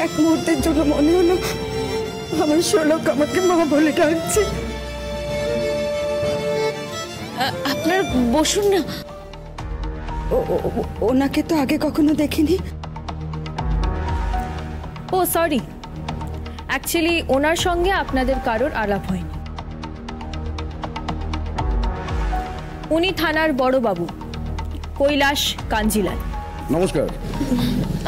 এক মুহূর্তের জন্য মনে হলো আমার শোলক আমাকে মা বলে ডাকছে। আপনার বসুন না। ওনাকে তো আগে কখনো দেখিনি। ও সরি, অ্যাকচুয়ালি ওনার সঙ্গে আপনাদের কারোর আলাপ হয়নি। উনি থানার বড় বাবু কৈলাস কাঞ্জিলাল। নমস্কার।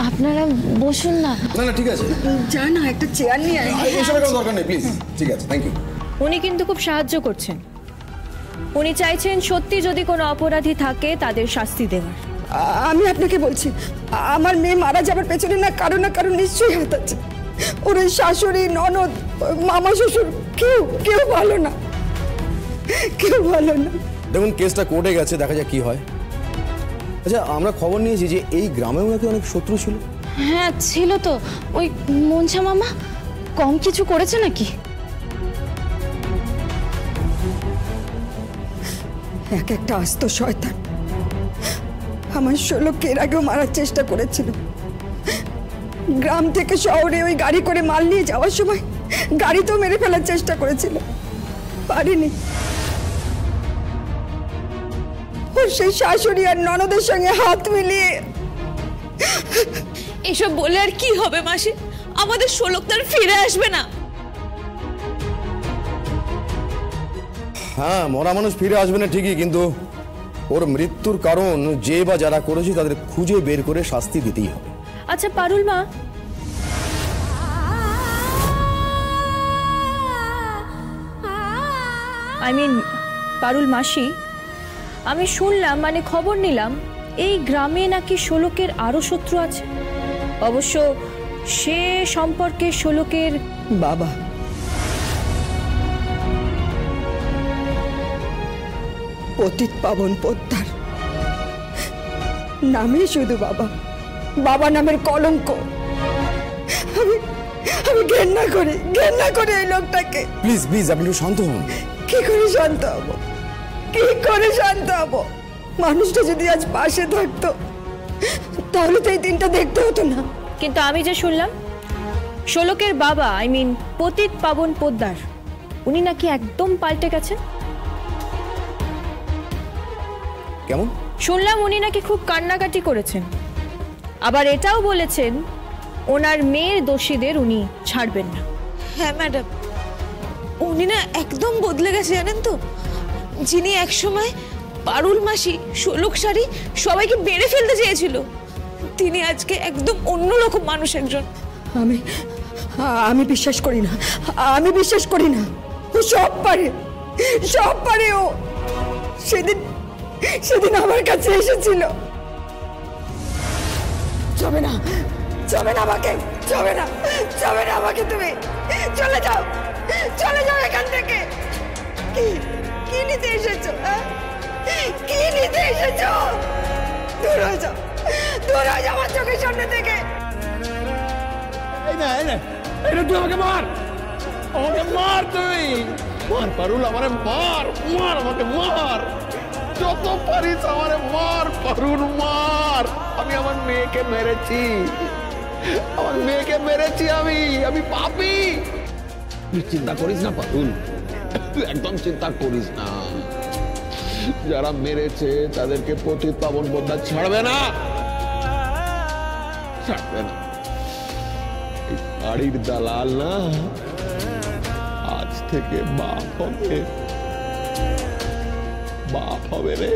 আপনারা বসুন না। না না ঠিক আছে, যা না একটা চেয়ার নিয়ে আয়। এসবের কোনো দরকার নেই প্লিজ। ঠিক আছে, থ্যাংক ইউ। উনি কিন্তু খুব সাহায্য করছেন। উনি চাইছেন সত্যি যদি কোনো অপরাধী থাকে তাদের শাস্তি দেওয়ার। আমি আপনাকে বলছি, আমার মেয়ে মারা যাবার পেছনে না কারো নিশ্চয়ই হাত আছে। ওর ওই শাশুড়ি, ননদ, মামা, শ্বশুর কেউ ভালো না, কেউ ভালো না। দেখুন কেসটা কোর্টে গেছে, দেখা যাক কি হয়। আচ্ছা, আমরা খবর নিয়েছি যে এই গ্রামেও নাকি অনেক শত্রু ছিল। হ্যাঁ ছিল তো। ওই মনসা মামা কম কিছু করেছে নাকি? এক একটা আস্ত শয়তান। আমার শোলককে এর আগেও মারার চেষ্টা করেছিল। গ্রাম থেকে শহরে ওই গাড়ি করে মাল নিয়ে যাওয়ার সময় গাড়িতেও মেরে ফেলার চেষ্টা করেছিল, পারিনি। ওর সেই শাশুড়ি আর ননদের সঙ্গে হাত মিলিয়ে। এসব বলে আর কি হবে মাসি? আমাদের শোলক তার ফিরে আসবে না। হ্যাঁ, মরা মানুষ ফিরে আসবে না ঠিকই, কিন্তু ওর মৃত্যুর কারণ যে বা যারা করেছে তাদের খুঁজে বের করে শাস্তি দিতেই হবে। আচ্ছা পারুল মা, পারুল মাসি, আমি শুনলাম, মানে খবর নিলাম, এই গ্রামে নাকি শোলকের আরো শত্রু আছে। অবশ্য সে সম্পর্কে শোলকের বাবা। পতিত পাবন পোদ্দার নামে শুধু বাবা, বাবা নামের কলঙ্ক। আমি ঘেন্না করি এই লোকটাকে। প্লিজ প্লিজ আপনি একটু শান্ত হন। কি করে শান্ত হব? মানুষটা যদি আজ পাশে থাকতো তাহলে তো এই দিনটা দেখতে হতো না। কিন্তু আমি যে শুনলাম শোলকের বাবা, পতিত পাবন পোদ্দার, উনি নাকি একদম পাল্টে গেছেন। কেমন? শুনলাম উনি নাকি খুব কান্নাকাটি করেছেন, আবার এটাও বলেছেন ওনার মেয়ের দোষীদের উনি ছাড়বেন না। হ্যাঁ ম্যাডাম, উনি না একদম বদলে গেছে জানেন তো। যিনি একসময় পারুল মাসি, শোলক শাড়ি সবাইকে বেড়ে ফেলতে চেয়েছিল, তিনি আজকে একদম অন্যরকম মানুষ একজন। আমি বিশ্বাস করি না। ও সব পারে। ও সেদিন আমার কাছে এসেছিল। যাবে না আমাকে, তুমি চলে যাও এখান থেকে। কি নিতে এসেছো? দূর হয়ে যাও আমার চোখের সামনে থেকে। তুই আমাকে মার, তুই মার পারুল, আমারে মার, আমাকে মার, যত পারিস আমারে মার পারুল, মার। আমি আমার মেয়েকে মেরেছি, আমি পাপী। তুই চিন্তা করিস না পারুল, তুই একদম চিন্তা করিস না। যারা মেরেছে তাদেরকে পতিত পাবন পোদ্দার ছাড়বে না। বাড়ির দালাল না, আজ থেকে বাপ হবে রে,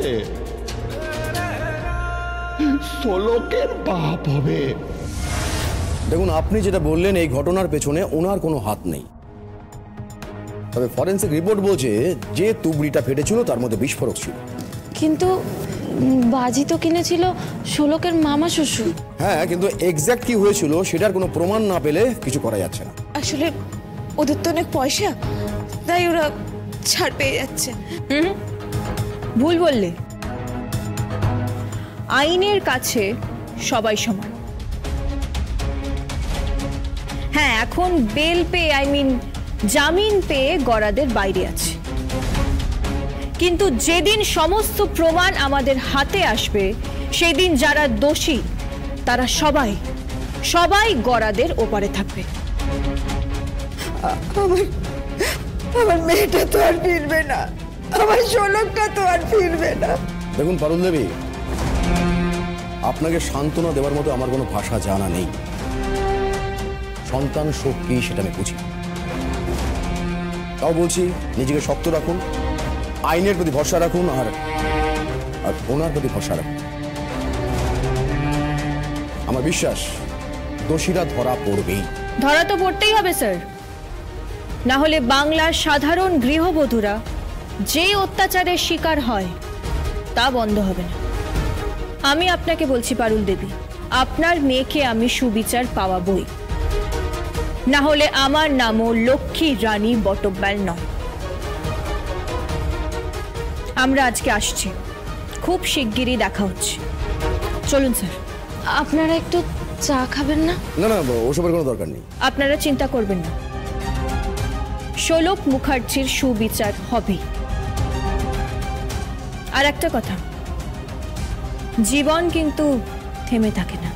শোলকের বাপ হবে। দেখুন, আপনি যেটা বললেন এই ঘটনার পেছনে ওনার কোনো হাত নেই, তবে ফরেন্সিক রিপোর্ট বলছে যে তুবড়িটা ফেটেছিল তার মধ্যে বিস্ফোরক ছিল। কিন্তু বাজি তো কিনেছিল শোলকের মামা শ্বশুর। হ্যাঁ, কিন্তু এক্স্যাক্ট কি হয়েছিল সেটার কোনো প্রমাণ না পেলে কিছু করা যাচ্ছে না। আসলে ওদের তো অনেক পয়সা, তাই ওরা ছাড় পেয়ে যাচ্ছে। ভুল বললে, আইনের কাছে সবাই সমান। হ্যাঁ, এখন বেল পেয়ে জামিন পেয়ে গড়াদের বাইরে আছে, কিন্তু যেদিন সমস্ত প্রমাণ আমাদের হাতে আসবে সেদিন যারা দোষী তারা সবাই সবাই গরাদের ওপারে থাকবে। আমার মেয়েটা তো আর ফিরবে না, আমার শোলকটা তো আর ফিরবে না। দেখুন পারুল দেবী, আপনাকে সান্ত্বনা দেওয়ার মতো আমার কোনো ভাষা জানা নেই। সন্তান শোক কি সেটা আমি বুঝি, তাও বলছি নিজেকে শক্ত রাখুন, আইনের প্রতি ভরসা রাখুন, আর ওনার প্রতি ভরসা রাখুন। আমার বিশ্বাস দোষীরা ধরা পড়বেই। ধরা তো পড়তেই হবে স্যার, না হলে বাংলার সাধারণ গৃহবধূরা যে অত্যাচারের শিকার হয় তা বন্ধ হবে না। আমি আপনাকে বলছি পারুল দেবী, আপনার মেয়েকে আমি সুবিচার পাওয়াবই, না হলে আমার নামও লক্ষ্মী রানী বটব্যাল নয়। আমরা আজকে আসছি, খুব শিগগিরই দেখা হচ্ছে। চলুন স্যার। আপনারা একটু চা খাবেন না? না না, ওসবের কোনো দরকার নেই। আপনারা চিন্তা করবেন না, শোলক মুখার্জির সুবিচার হবে। আর একটা কথা, জীবন কিন্তু থেমে থাকে না।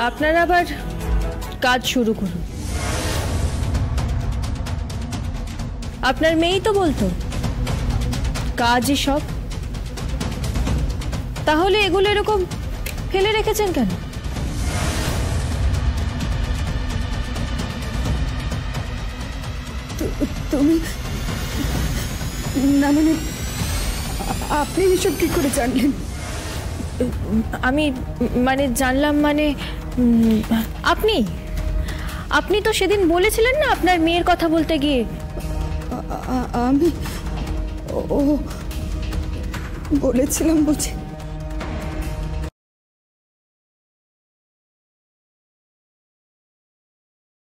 আপনারা আবার কাজ শুরু করুন। আপনার মেয়েই তো বলতো কাজই সব, তাহলে এগুলো এরকম ফেলে রেখেছেন কেন? তুমি না, মানে আপনি এসব কি করে জানলেন? আমি মানে জানলাম মানে আপনি তো সেদিন বলেছিলেন না আপনার মেয়ের কথা বলতে গিয়ে। আমি বলেছিলাম বুঝি?